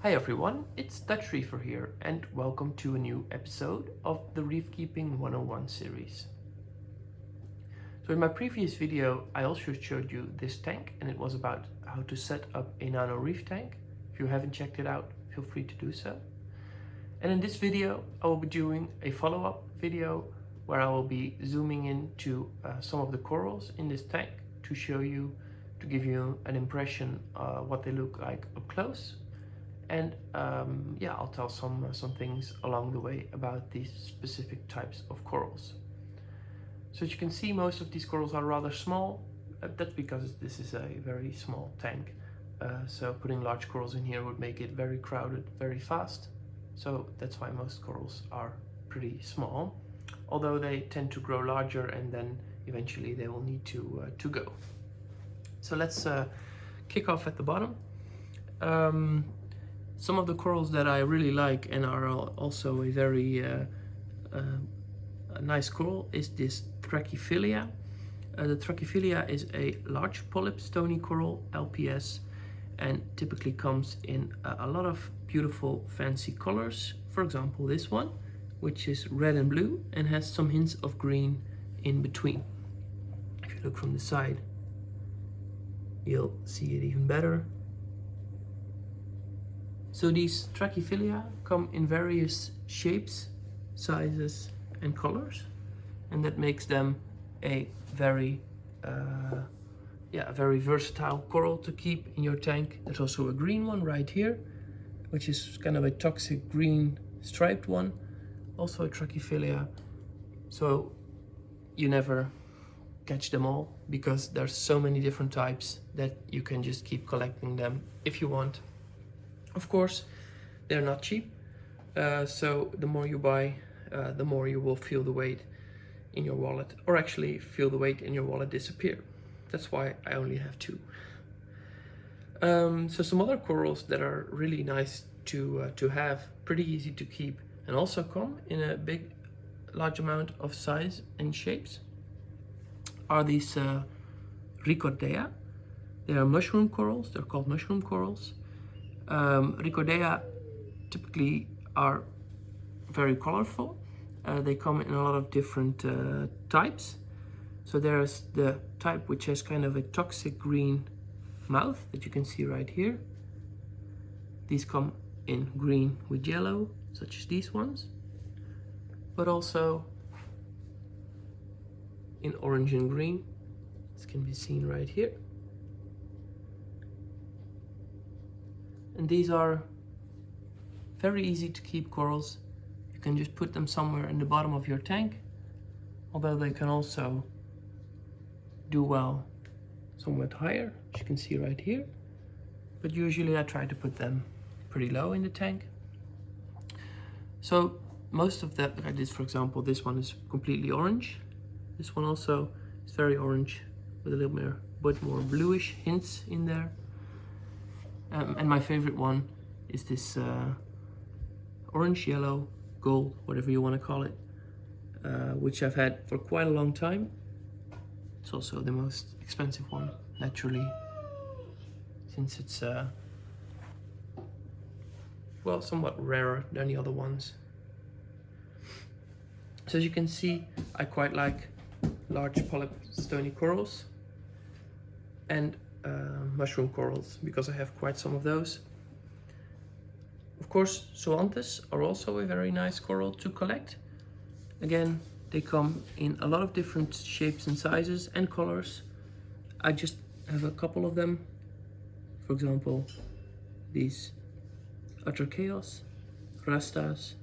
Hi everyone, it's Dutch Reefer here and welcome to a new episode of the Reef Keeping 101 series. So in my previous video I also showed you this tank and it was about how to set up a Nano reef tank. If you haven't checked it out, feel free to do so. And in this video I will be doing a follow-up video where I will be zooming into some of the corals in this tank to show you, to give you an impression what they look like up close. And yeah, I'll tell some things along the way about these specific types of corals. So as you can see, most of these corals are rather small. That's because this is a very small tank. So putting large corals in here would make it very crowded very fast. So that's why most corals are pretty small, although they tend to grow larger and then eventually they will need to go. So let's kick off at the bottom. Some of the corals that I really like and are also a very a nice coral is this Trochophilia. The Trochophilia is a large polyp stony coral, LPS, and typically comes in a lot of beautiful fancy colors. For example, this one, which is red and blue and has some hints of green in between. If you look from the side, you'll see it even better. So these Trochophilia come in various shapes, sizes and colors, and that makes them a very versatile coral to keep in your tank. There's also a green one right here, which is kind of a toxic green striped one, also a Trochophilia. So you never catch them all because there's so many different types that you can just keep collecting them if you want. Of course, they're not cheap, so the more you buy, the more you will feel the weight in your wallet, or actually feel the weight in your wallet disappear. That's why I only have two. So some other corals that are really nice to have, pretty easy to keep, and also come in a large amount of size and shapes, are these Ricordea. They are mushroom corals. They're called mushroom corals. Ricordea typically are very colorful. They come in a lot of different types. So there's the type which has kind of a toxic green mouth that you can see right here. These come in green with yellow, such as these ones, but also in orange and green. This can be seen right here. And these are very easy to keep corals. You can just put them somewhere in the bottom of your tank, although they can also do well somewhat higher, as you can see right here. But usually I try to put them pretty low in the tank. So most of that, like this for example, this one is completely orange. This one also is very orange with a little bit more bluish hints in there. And my favorite one is this orange, yellow, gold, whatever you want to call it, which I've had for quite a long time. It's also the most expensive one, naturally, since it's well, somewhat rarer than the other ones. So as you can see, I quite like large polyp stony corals and mushroom corals because I have quite some of those. Of course, zoanthes are also a very nice coral to collect. Again, they come in a lot of different shapes and sizes and colors. I just have a couple of them. For example, these Atracheos, Rastas.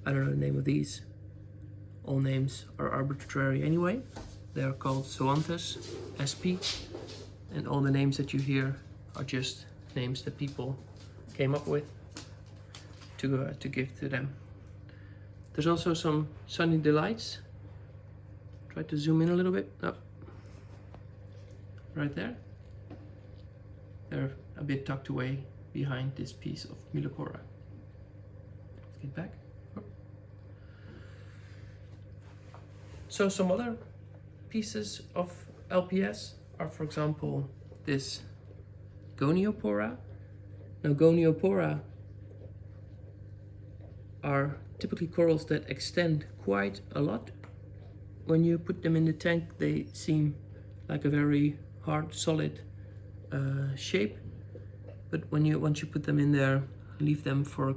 I don't know the name of these. All names are arbitrary anyway. They are called zoanthes, SP, and all the names that you hear are just names that people came up with to give to them. There's also some Sunny Delights. Try to zoom in a little bit. Oh. Right there. They're a bit tucked away behind this piece of Goniopora. Let's get back. Oh. So some other pieces of LPS are, for example, this Goniopora. Now Goniopora are typically corals that extend quite a lot. When you put them in the tank, they seem like a very hard, solid shape. But once you put them in there, leave them for a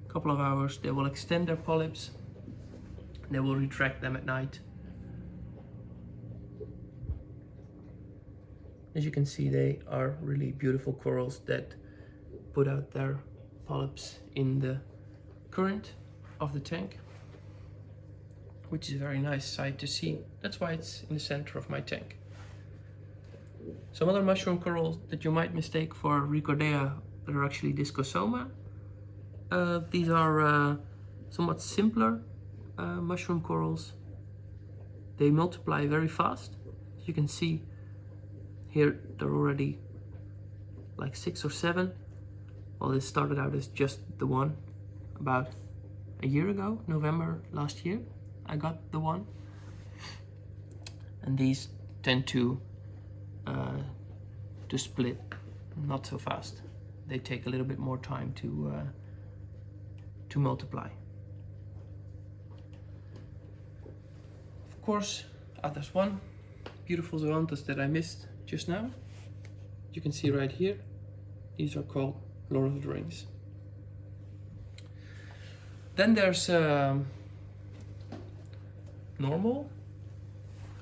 couple of hours, they will extend their polyps. They will retract them at night. As you can see, they are really beautiful corals that put out their polyps in the current of the tank, which is a very nice sight to see. That's why it's in the center of my tank. Some other mushroom corals that you might mistake for Ricordea that are actually Discosoma. These are somewhat simpler mushroom corals. They multiply very fast. As you can see here, they're already like 6 or 7. Well, this started out as just the one about a year ago, November last year. I got the one. And these tend to split not so fast. They take a little bit more time to multiply. Of course, there's one beautiful Zoanthus that I missed just now. You can see right here. These are called Lord of the Rings. Then there's normal,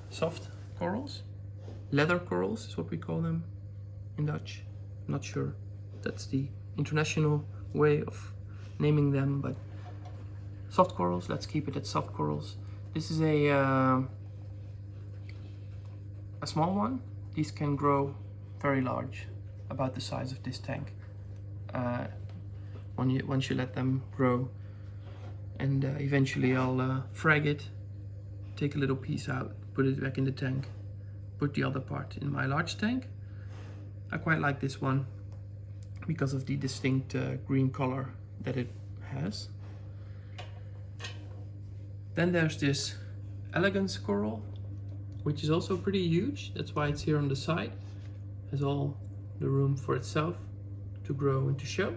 soft corals. Leather corals is what we call them in Dutch. I'm not sure that's the international way of naming them, but soft corals, let's keep it at soft corals. This is a small one. These can grow very large, about the size of this tank. Once you let them grow, and eventually I'll frag it, take a little piece out, put it back in the tank, put the other part in my large tank. I quite like this one because of the distinct green color that it has. Then there's this elegance coral, which is also pretty huge. That's why it's here on the side. Has all the room for itself to grow and to show.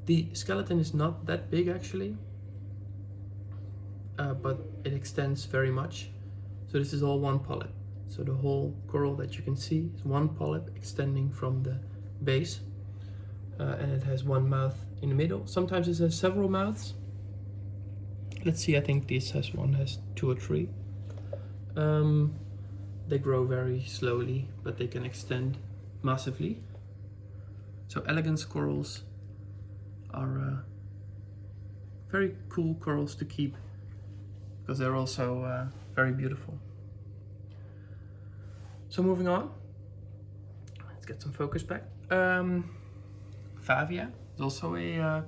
The skeleton is not that big actually, but it extends very much. So this is all one polyp. So the whole coral that you can see is one polyp extending from the base, and it has one mouth in the middle. Sometimes it has several mouths. Let's see, I think this has 2 or 3. They grow very slowly, but they can extend massively. So elegance corals are very cool corals to keep because they're also very beautiful. So moving on, let's get some focus back. Favia is also a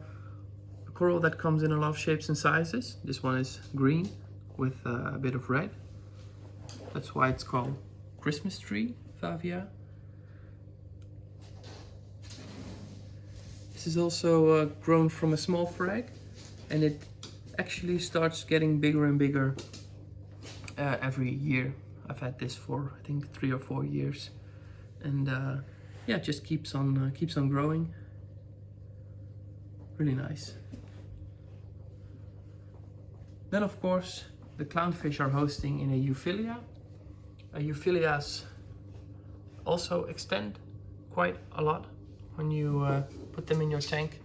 coral that comes in a lot of shapes and sizes. This one is green with a bit of red. That's why it's called Christmas tree Favia. This is also grown from a small frag, and it actually starts getting bigger and bigger every year. I've had this for I think 3 or 4 years, and yeah, it just keeps on growing. Really nice. Then of course the clownfish are hosting in a Euphilia. Euphilias also extend quite a lot when you put them in your tank,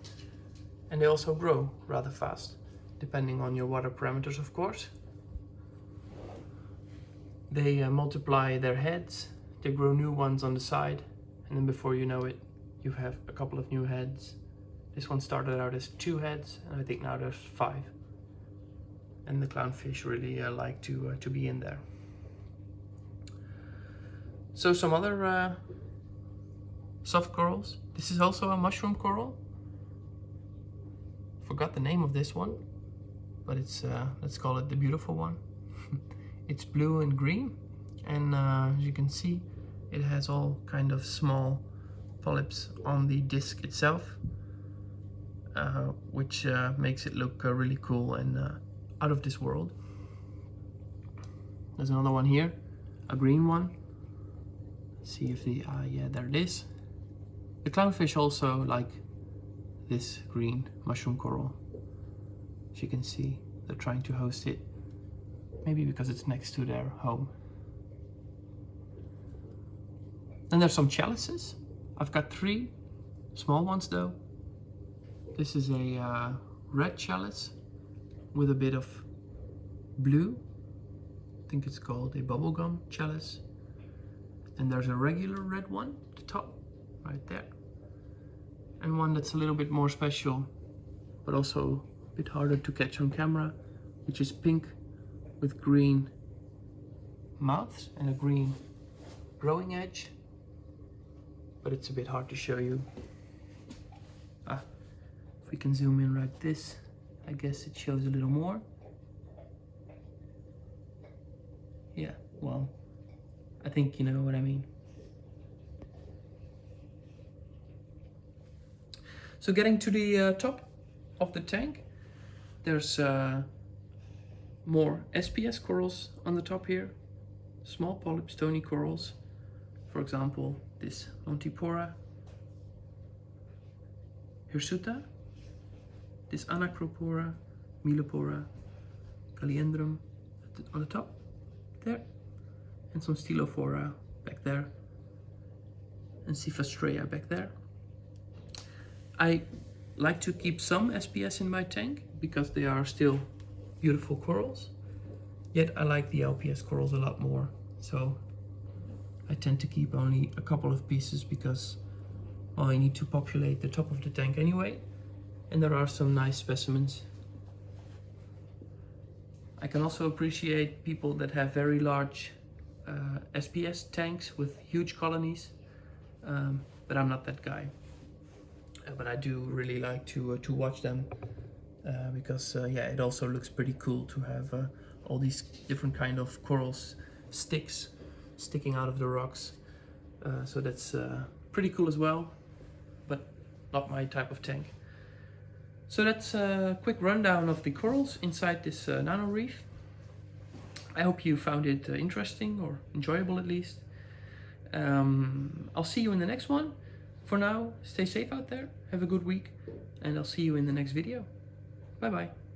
and they also grow rather fast, depending on your water parameters, of course. They multiply their heads, they grow new ones on the side, and then before you know it, you have a couple of new heads. This one started out as 2 heads, and I think now there's 5. And the clownfish really like to be in there. So some other soft corals. This is also a mushroom coral. Forgot the name of this one, but it's let's call it the beautiful one. It's blue and green, and as you can see, it has all kind of small polyps on the disc itself, which makes it look really cool and out of this world. There's another one here, a green one. Let's see if the yeah, there it is. The clownfish also like this green mushroom coral. As you can see, they're trying to host it, maybe because it's next to their home. And there's some chalices. I've got 3 small ones though. This is a red chalice with a bit of blue. I think it's called a bubblegum chalice. And there's a regular red one at the top, right there. And one that's a little bit more special, but also a bit harder to catch on camera, which is pink with green mouths and a green growing edge. But it's a bit hard to show you. If we can zoom in like this, I guess it shows a little more. Yeah, well, I think you know what I mean. So getting to the top of the tank, there's more SPS corals on the top here. Small polyp stony corals. For example, this Goniopora, hirsuta, this Anacropora, Milopora, Caliendrum on the top there, and some Stylophora back there, and Cephastrea back there. I like to keep some SPS in my tank because they are still beautiful corals, yet I like the LPS corals a lot more, so I tend to keep only a couple of pieces because, well, I need to populate the top of the tank anyway, and there are some nice specimens. I can also appreciate people that have very large SPS tanks with huge colonies, but I'm not that guy. But I do really like to watch them because yeah, it also looks pretty cool to have all these different kind of corals sticking out of the rocks. So that's pretty cool as well, but not my type of tank. So that's a quick rundown of the corals inside this nano reef. I hope you found it interesting or enjoyable at least. I'll see you in the next one. For now, stay safe out there, have a good week, and I'll see you in the next video. Bye bye.